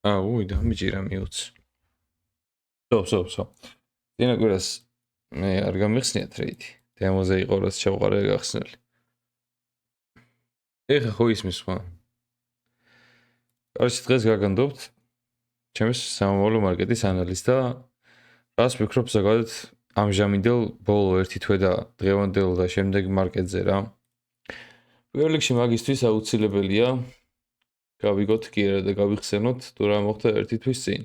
უი და მიჭირა მიუც. სო. წინა კვირას მე არ გამიხსნია ტრეიდი. დემოზე იყო რაც შევყარე გახსნილი. ეხა ხო ისმის სხვა. კარში დღეს გაგანდობთ ჩემს სამომავლო მარკეტის ანალიზს და რას ვფიქრობ ზოგადად ამჟამინდელ ბოლო 1 თვე და დღევანდელ და შემდეგ მარკეტზე რა. პირველ რიგში მაგისთვის აუცილებელია გავიგოთ კი არა და გავიხსენოთ თუ რა მოხდა 1 თვის წინ.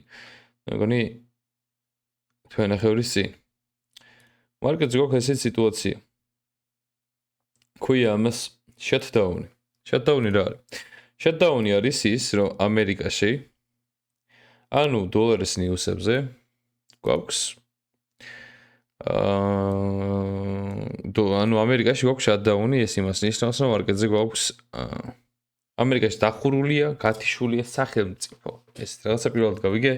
მეგონი თვენახევრის წინ. მარკეტზე გვაქვს ესეთი სიტუაცია. ქვია ამას shutdown-ი. Shutdown-ი რა არის? Shutdown-ი არის ის, რომ ამერიკაში ანუ დოლარის ნიუსებზე გვაქვს ანუ ამერიკაში გვაქვს shutdown-ი, ეს იმას ნიშნავს, რომ მარკეტზე გვაქვს ამერიკაში დახურულია, გათიშულია სახელმწიფო. ეს რაღაცა პირველად გავიგე.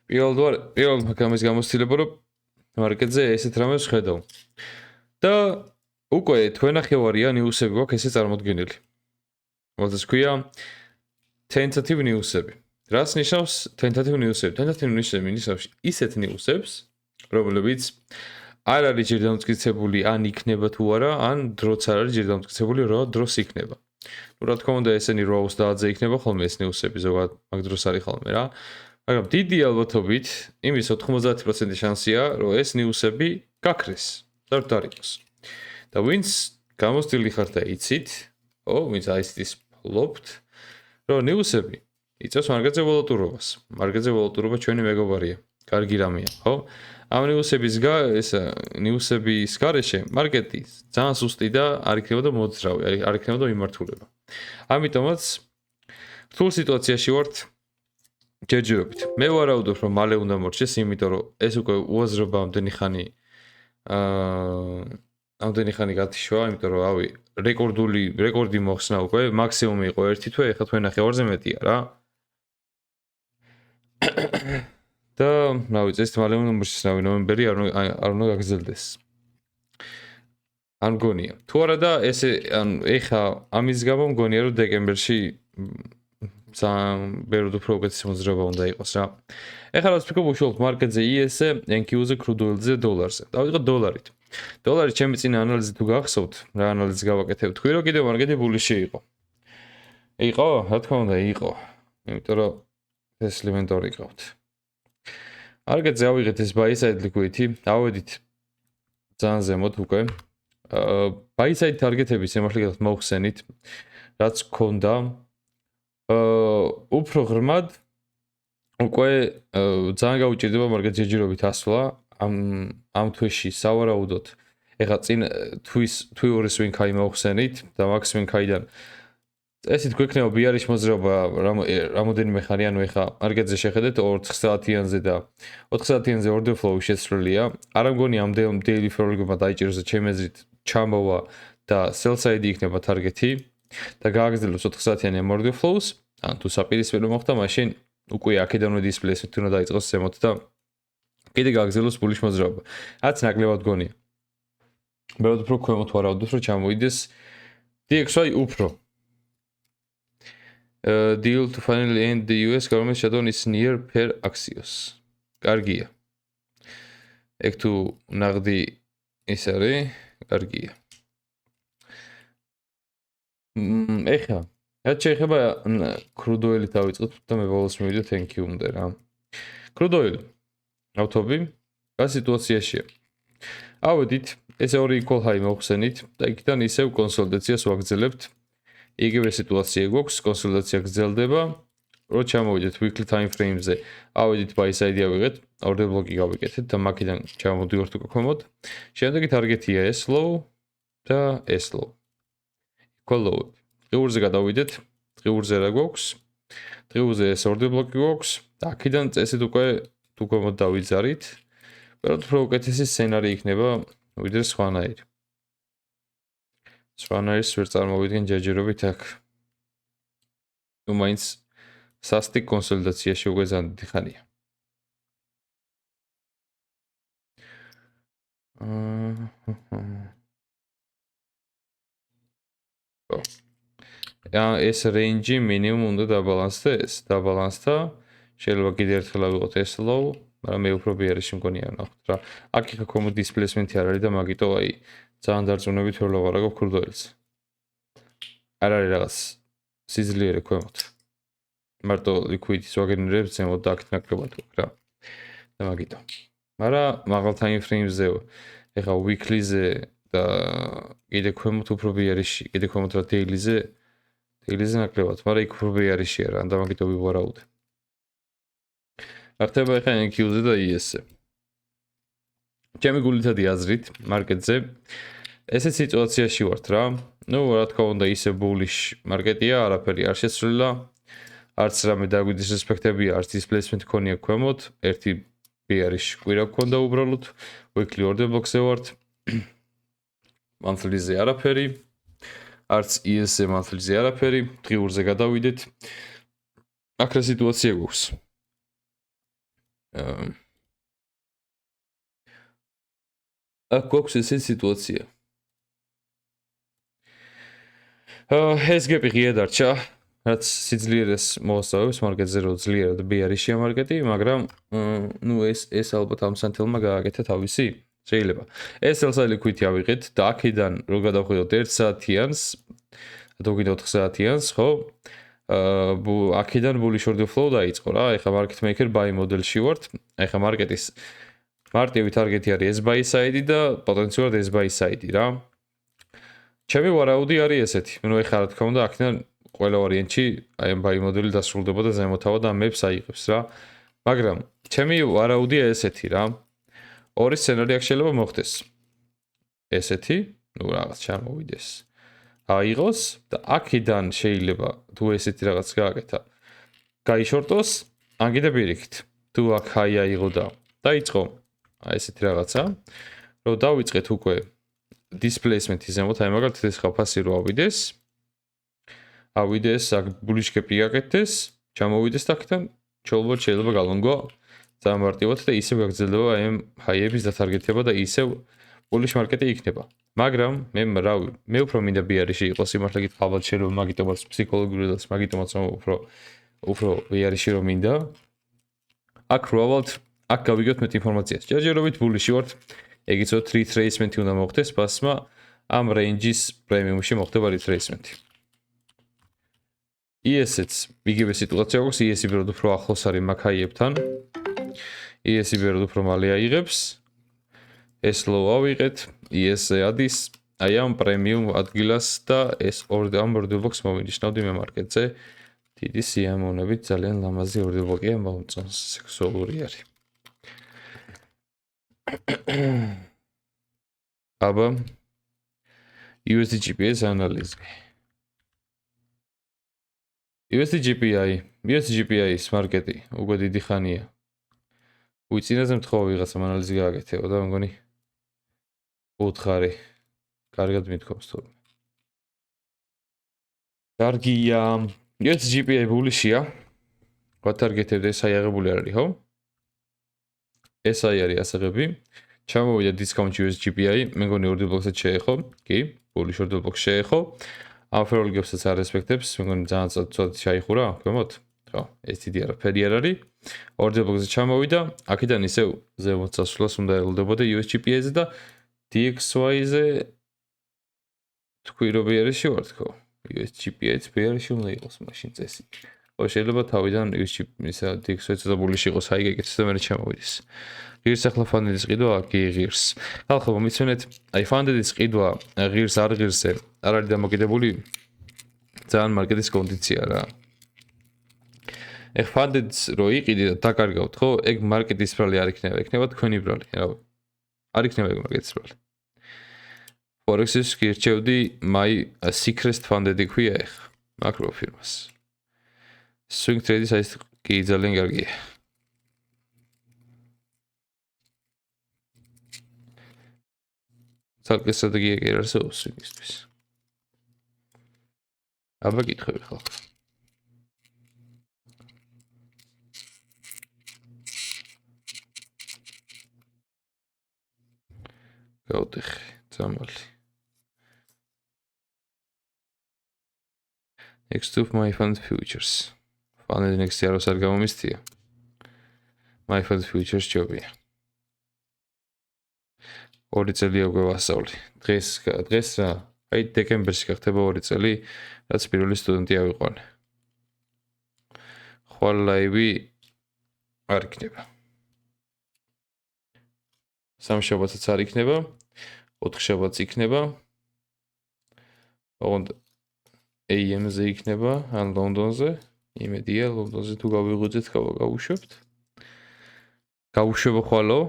პირველად მაგამის გამოცდილება, რომ მარკეტზე ესეთ რამეს ვხედავ. და უკვე თვენახევარია ნიუსები გვაქვს ესე წარმოდგენილი. როდესაც ქვია tentative ნიუსები. რას ნიშნავს tentative ნიუსები? Tentative ნიუსები ნიშნავს ისეთ ნიუსებს, რომლებიც არ არის ჯერდამტკიცებული ან იქნება თუ არა, ან დროც არ არის ჯერდამტკიცებული, რა დროს იქნება. ნუ რა თქმა უნდა, ესენი როუს დაძე იქნება ხოლმე ეს ნიუსები ზოგადად მაგ დროს არის ხოლმე რა. მაგრამ დიდი ალბათობით იმის 90% შანსია, რომ ეს ნიუსები გაქრეს, და დაარიყოს. და ვინც გამოცდილი ხართ და იცით, ვინც აიცით ფლოპთ, რომ ნიუსები იწევს მარკეტზე ვოლატილობას. მარკეტზე ვოლატილობა ჩვენი მეგობარია. კარგი რამეა, ხო? ამ ნიუსების გარეშე მარკეტი ძალიან სუსტი და არ იქნებოდა მოძრავი, არ იქნებოდა მიმართულება. ამიტომაც რთულ სიტუაციაში ვართ ჯერჯერობით. მე ვარაუდობ, რომ მალე უნდა მორჩეს, იმიტომ რომ ეს უკვე უაზრობა ამდენი ხანი გათიშვა, იმიტომ რომ რავი, რეკორდი მოხსნა უკვე, მაქსიმუმი იყო 1 თვე, ეხლა თვენახევარზე მეტია რა. და რავი, წესით მალე უნდა მორჩეს, რავი, ნოემბერი არ უნდა გაგრძელდეს. ან მგონია. თუ არა და ესე ანუ ეხა ამის გამო მგონია, რომ დეკემბერში ძალიან ბევრად უფრო უკეთესი მოძრაობა უნდა იყოს რა. ეხლა რაც ვფიქრობ უშუალოდ მარკეტზე ES-ზე, NQ-ზე, crude oil-ზე, დოლარზე. დავიღოთ დოლარით. დოლარი ჩემი წინა ანალიზი თუ გახსოვთ, რა ანალიზი გავაკეთებ, თქვი რომ კიდევ მარკეტი ბულიში იყო. იყო? რა თქმა უნდა, იყო. იმიტომ რომ ეს ელემენტური ყავთ. მარკეტზე ავიღეთ ეს buy side liquidity, ავედით ძალიან ზემოთ უკვე. buy side target-ები სიმართლე მოვხსენით, რაც გქონდა უფრო ღრმად უკვე ძალიან გავიჭირდება მარკეტ ჯერჯერობით ასვლა ამ თვეში სავარაუდოდ. ეხლა წინ თვიური swing high მოვხსენით და max swing high-დან ესეთ გვექნება ბიარიშ მოძრაობა რამოდენიმე ხანი, ანუ ეხლა მარკეტზე შეხედეთ 4 საათიანზე და 4 საათიანზე order flow შეცვლილია. არ მგონი ამ daily flow-ებმა დაიჭიროს და ჩემი აზრით ჩამოვა და sell side იქნება target-ი და გააგრძელოს 4 საათიანი order flows, ან თუ საპირისპირო მოხდა, მაშინ უკვე აქედანვე display-ს თუ უნდა დაიწყოს ზემოთ და კიდე გააგრძელოს bullish მოძრაობა. რაც ნაკლებად გონია. ბევრად უფრო ქვემოთ ვარაუდობ, რომ ჩამოვიდეს DXY უფრო. Deal to finally end the US government shutdown is near per Axios. კარგია. ეგ თუ ნაღდი ის არის, კარგია. ეხლა რაც შეეხება crude oil-ით დავიწყოთ და მე ბოლოს მივიდეთ NQ-მდე რა. crude oil ავთობი რა სიტუაციაშია? ავედით ეს ორი equal high მოვხსენით და იქიდან ისევ კონსოლიდაციას ვაგრძელებთ. იგივე სიტუაცია გვაქვს, კონსოლიდაცია გრძელდება. რო ჩამოვიდეთ weekly time frame-ზე, ავედით buy side-ი ავიღეთ, order block-ი გავიკეთეთ და მაგიდან ჩამოვდივართ უკვე ქვემოთ. შემდეგი target-ია ეს low და ეს low. equal low. დღიურზე გადავიდეთ, დღიურზე რა გვაქვს? დღიურზე ეს order block-ი გვაქვს და აქედან წესით უკვე თუ ქვემოთ დავიძარით. ბევრად უფრო უკეთესი სცენარი იქნება ვიდრე სხვანაირი. სხვანაირს ვერ წარმოვიდგენ ჯერჯერობით აქ. ნუ მაინც სასტიკ კონსოლიდაციაში უკვე ძალიან დიდი ხანია. ეს range-ი მინიმუმ უნდა დაბალანსდეს, დაბალანსდა. შეიძლება კიდე ერთხელ ავიღოთ ეს low, მაგრამ მე უფრო ბიარიში მგონია ნახოთ რა. აქ იქ common displacement-ი არ არის და მაგიტო აი ძალიან დარწმუნებით ვერ ლაპარაკობ ქურდოელს. არ არის რაღაც სიძლიერე ქვემოთ. მარტო liquid-ის ვაგენერებს ზემოთ და აქ ნაკლებად რა. და მაგიტო. მაგრამ მაღალ time frame-ზე ეხა weekly-ზე და კიდე ქვემოთ უფრო ბიარიში, კიდე ქვემოთ რა daily-ზე ნაკლებად, მაგრამ იქ უფრო ბიარიშია რა, და მაგიტო ვივარაუდე. რა ხდება ეხა NQ-ზე და ES-ზე. ჩემი გულითადი აზრით, მარკეტზე ესეთ სიტუაციაში ვართ რა. ნუ რა თქმა უნდა ისე bullish მარკეტია, არაფერი არ შეცვლილა. არც რამე დაგვიდის რესპექტები, არც displacement ქონია ქვემოთ, ერთი bearish კვირა გქონდა უბრალოდ, weekly order block-ზე ვართ. monthly-ზე არაფერი, არც ES-ზე monthly-ზე არაფერი, დღიურზე გადავიდეთ. აქ რა სიტუაცია გვაქვს? აქ გვაქვს ესეთი სიტუაცია. ეს გეპი ღია დარჩა, რაც სიძლიერეს მოასწავებს მარკეტზე, რომ ძლიერად ბიარიშია მარკეტი, მაგრამ ნუ ეს ალბათ ამ სანთელმა გააკეთა თავისი. შეიძლება. ეს ელსა liquid-ი ავიღეთ და აქედან რო გადავხედოთ 1 საათიანს, თუ კიდე 4 საათიანს, ხო? აქედან bullish order flow დაიწყო რა. ეხლა market maker buy მოდელში ვართ. ეხლა მარკეტის მარტივი ტარგეტი არის S buy side და პოტენციალურად S buy side რა. ჩემი ვარაუდი არის ესეთი. ნუ ეხლა რა თქმა უნდა აქედან ყველა ვარიანტში აი ამ buy მოდელი დასრულდება და ზემოთავად ამ მეps აიღებს რა. მაგრამ ჩემი ვარაუდია ესეთი რა. ორი სცენარი აქ შეიძლება მოხდეს. ესეთი, ნუ რაღაც ჩამოვიდეს. აიღოს და აქედან შეიძლება თუ ესეთი რაღაც გააკეთა. გაიშორტოს, ან კიდე პირიქით. თუ აქ high აიღო და დაიწყო აი ესეთი რაღაცა, რომ დავიწყეთ უკვე displacement-ი ზემოთ, აი მაგალითად ეს ხაფასი რო ავიდეს, აქ bullish gap-ი გაკეთდეს, ჩამოვიდეს და აქედან ჩოლბოთ შეიძლება გალონგო ძალიან მარტივად და ისევ გაგრძელდება აი ამ high-ების დათარგეტება და ისევ bullish market-ი იქნება. მაგრამ მე უფრო მინდა ბიარიში იყოს იმართლა გითხრა ალბათ შეიძლება მაგიტომაც ფსიქოლოგიურად მაგიტომაც უფრო ბიარიში რომ მინდა. აქ რავალთ აქ გავიგოთ მეტ ინფორმაციას. ჯერჯერობით bullish-ი ვართ. ეგ იცოდეთ retracement-ი უნდა მოხდეს პასმა ამ range-ის პრემიუმში მოხდება retracement-ი. ES-იც იგივე სიტუაცია აქვს, ES-ი ბევრად უფრო ახლოს არის მაგ high-ებთან. ES-ი ბევრად უფრო მალე აიღებს. ეს low ავიღეთ, ES-ზე ადის, აი ამ პრემიუმ ადგილას და ეს ამ order box მოვინიშნავდი მე მარკეტზე. დიდი სიამოვნებით ძალიან ლამაზი order box-ია, მომწონს, სექსუალური არის. აბა USD GPS ანალიზი. USD GPI-ის მარკეტი უკვე დიდი ხანია. უცინაზე მთხოვა ვიღაცამ ანალიზი გააკეთებო და მგონი უთხარი. კარგად მithქვამს თურმე. კარგია. USD GPI bullish-ია. ვატარგეტებდა ეს აიღებული არ არის, ხო? ეს არის ასაღები. ჩამოვიდა discount USD GPI, მე მგონი order box-ად შეეხო. კი, bullish order box შეეხო. ამ ფეროლგებსაც არ რესპექტებს, მე მგონი ძალიან ცოტა შეიხურა, ქვემოთ. ხო, ეს დიდი არაფერი არ არის. order box-ზე ჩამოვიდა, აქედან ისევ ზემოთ წასვლას უნდა ელოდებოდა USD GPI-ზე და DXY-ზე თქვი რომ ბიარიში ვართ, ხო? USD GPI-ც ბიარიში უნდა იყოს მაშინ წესი. ხო, შეიძლება თავიდან ისა DXY-ზე და bullish იყოს, აი გეკეთეს და მე ჩამოვიდეს. ღირს ახლა ფანელის ყიდვა აქ ღირს. ხალხო, მიცემეთ, აი ფანელის ყიდვა ღირს არ ღირსზე არ არის დამოკიდებული ძალიან მარკეტის კონდიცია რა. ეხ ფანელის რო იყიდე და დაკარგავთ, ხო? ეგ მარკეტის ბრალი არ იქნება, იქნება თქვენი ბრალი, რავი. არ იქნება ეგ მარკეტის ბრალი. Forex-ის გირჩევდი my secret funded-ი ქვია ეხ, მაკრო ფირმას. Swing trade-ის აი კი ძალიან კარგია. ცალკე სტრატეგია კი არ არსებობს swing-ისთვის. აბა კითხები ხალხო. გავდეხე, ძამალი. Next to my fund futures. Fund next year-ს არ გამომისთია. My for the future ჯობია. 2 წელი უკვე ვასწავლი. დღეს რა, აი დეკემბერში გახდება 2 წელი, რაც პირველი სტუდენტი ავიყვანე. ხვალ ლაივი არ იქნება. სამშაბათაც არ იქნება, 4 შაბათს იქნება. ოღონდ AM-ზე იქნება, ან ლონდონზე. იმედია, ლონდონზე თუ გავიღვიძეთ, გავუშვებთ. გავუშვებო ხვალო?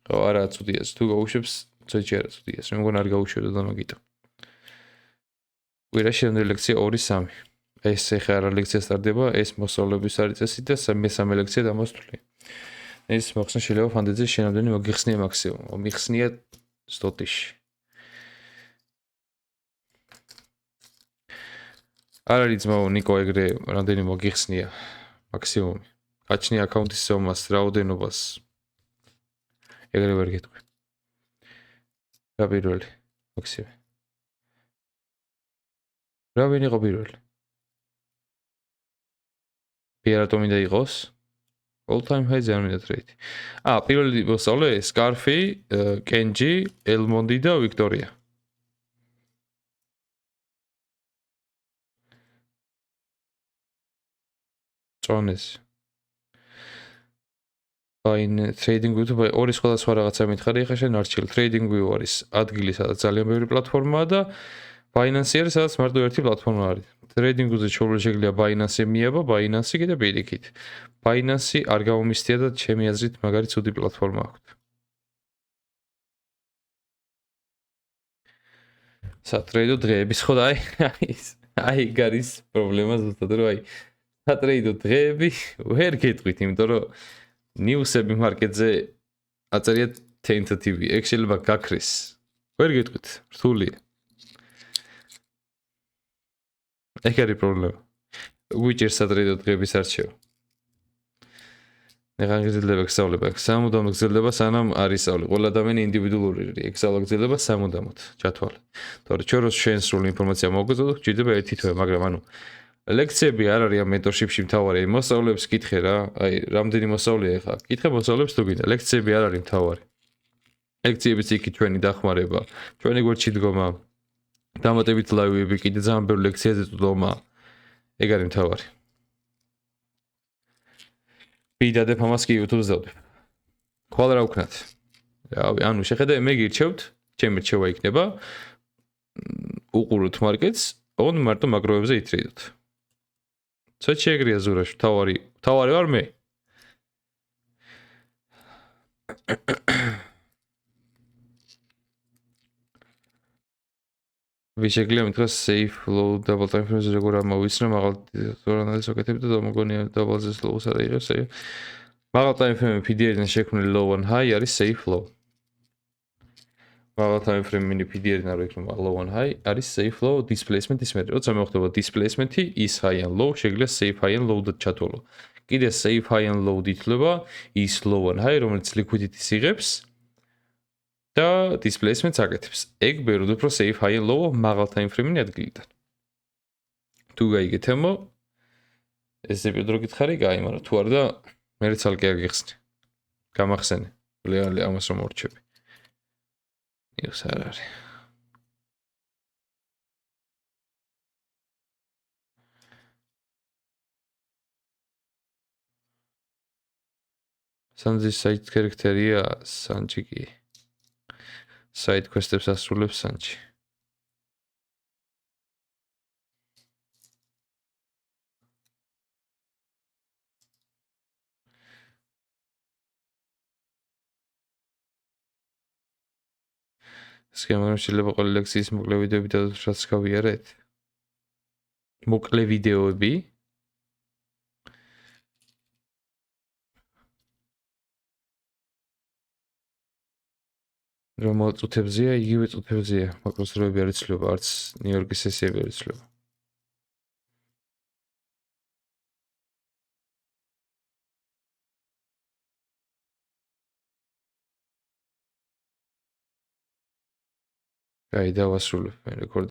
ხო, არა წუდიას, თუ გავუშვებს, ცოტა არა წუდიას. მე მგონი არ გავუშვებდო და მაგიტო. კვირაში რამდენი ლექცია 2-3. ეს ახლა არა ლექცია სტარტდება, ეს მოსწავლეების არის წესი და მესამე ლექცია დამასწრული. ეს მოხსნა შეიძლება ფანტეზია შენამდენი მოგიხსნია მაქსიმუმ. მიხსნია სტოტიში. არ არის ძმაო ნიკო ეგრე რამდენი მოგიხსნია მაქსიმუმი. გაჩნია აკაუნტის ზომას, რაოდენობას. ეგრე ვერ გეტყვი. რა პირველი? მაქსიმე. რა ვინ იყო პირველი? პიერატო მინდა იყოს? All time high არ მინდა ტრეიდი. პირველი მოსწავლე სკარფი, კენჯი, ელმონდი და ვიქტორია. წონეს. Trading View თუ ორი სხვადასხვა რაღაცა მითხარი, ხა შენ არჩიელ Trading View არის ადგილი, სადაც ძალიან ბევრი პლატფორმაა და Binance არის, სადაც მარტო ერთი პლატფორმა არის. Trading View-ზე შეიძლება Binance-ი მიაბა, Binance-ი კიდე პირიქით. Binance-ი არ გამომისთია და ჩემი აზრით მაგარი ცუდი პლატფორმა აქვს. სატრეიდო დღეების ხო და აი გარის პრობლემა ზუსტად რომ აი სატრეიდო დღეები ვერ გეტყვით, იმიტომ რომ ნიუსები მარკეტზე აწერია tentative, ეგ შეიძლება გაქრეს. ვერ გეტყვით, რთულია. ეგ არის პრობლემა. ვიჭერ სატრეიდო დღეების არჩევა. ნეღან გრძელდება გასავლება, სამუდამოდ გრძელდება სანამ არის სწავლი. ყველა ადამიანი ინდივიდუალური ეგზალა გრძელდება სამუდამოდ, ჩათვალე. თორე ჩვენ რო შენ სრული ინფორმაცია მოგეწოდოთ, გჭირდება ერთი თვე, მაგრამ ანუ ლექციები არ არის ამ mentorship-ში მთავარი, მოსწავლეებს კითხე რა, აი რამდენი მოსწავლეა ხა. კითხე მოსწავლეებს თუ გინდა, ლექციები არ არის მთავარი. ლექციებიც იქი ჩვენი დახმარება, ჩვენი გვერდში დგომა, დამატებით ლაივები, კიდე ძალიან ბევრი ლექციაზე წვდომა. ეგ არის მთავარი. ვიდადებ ამას კი YouTube-ზე დავდებ. ხვალ რა ვქნათ? რავი, ანუ შეხედე მე გირჩევთ, ჩემი რჩევა იქნება უყუროთ მარკეტს, ოღონდ მარტო მაგროებზე იტრიდოთ. ცოტა შეგრია ზურაში, თავარი ვარ მე. ვიშეკლია მითხრა safe low double time frames როგორ ამოვიცნო მაღალ ზორანალის ოკეთები და მოგონია double this low-ს არ იღებს აი მაღალ time frame PDR-დან შექმნილი low and high არის safe low მაღალ time frame-ი PDR-დან არ იქნება low and high არის safe low displacement ის მეტი როცა მოხდება displacement-ი ის high and low შეგვიძლია safe high and low და ჩათვალო კიდე safe high and low ითვლება ის low and high რომელიც liquidity-ს იღებს და displacement-ს აკეთებს. ეგ ბევრად უფრო safe high and low მაღალ time frame-ი ადგილიდან. თუ გაიგეთ ემო ესე პედრო გითხარი, გაი, მაგრამ თუ არ და მე ცალკე არ გიხსნი. გამახსენე. რეალი ამას რომ მორჩები. ის არ არის. სანჯის საით ქერქტერია სანჯიკი. Side quest-ებს ასრულებს სანჯი. სქემატიკა შეიძლება ყველა ლექციის მოკლე ვიდეოები დადოთ გავიარეთ. მოკლე ვიდეოები რომ მოწუთებზია, იგივე წუთებზია, მაგრამ სროები არ იცლება, არც ნიუ-იორკის სესიები არ იცლება. აი, დავასრულებ მე რეკორდი.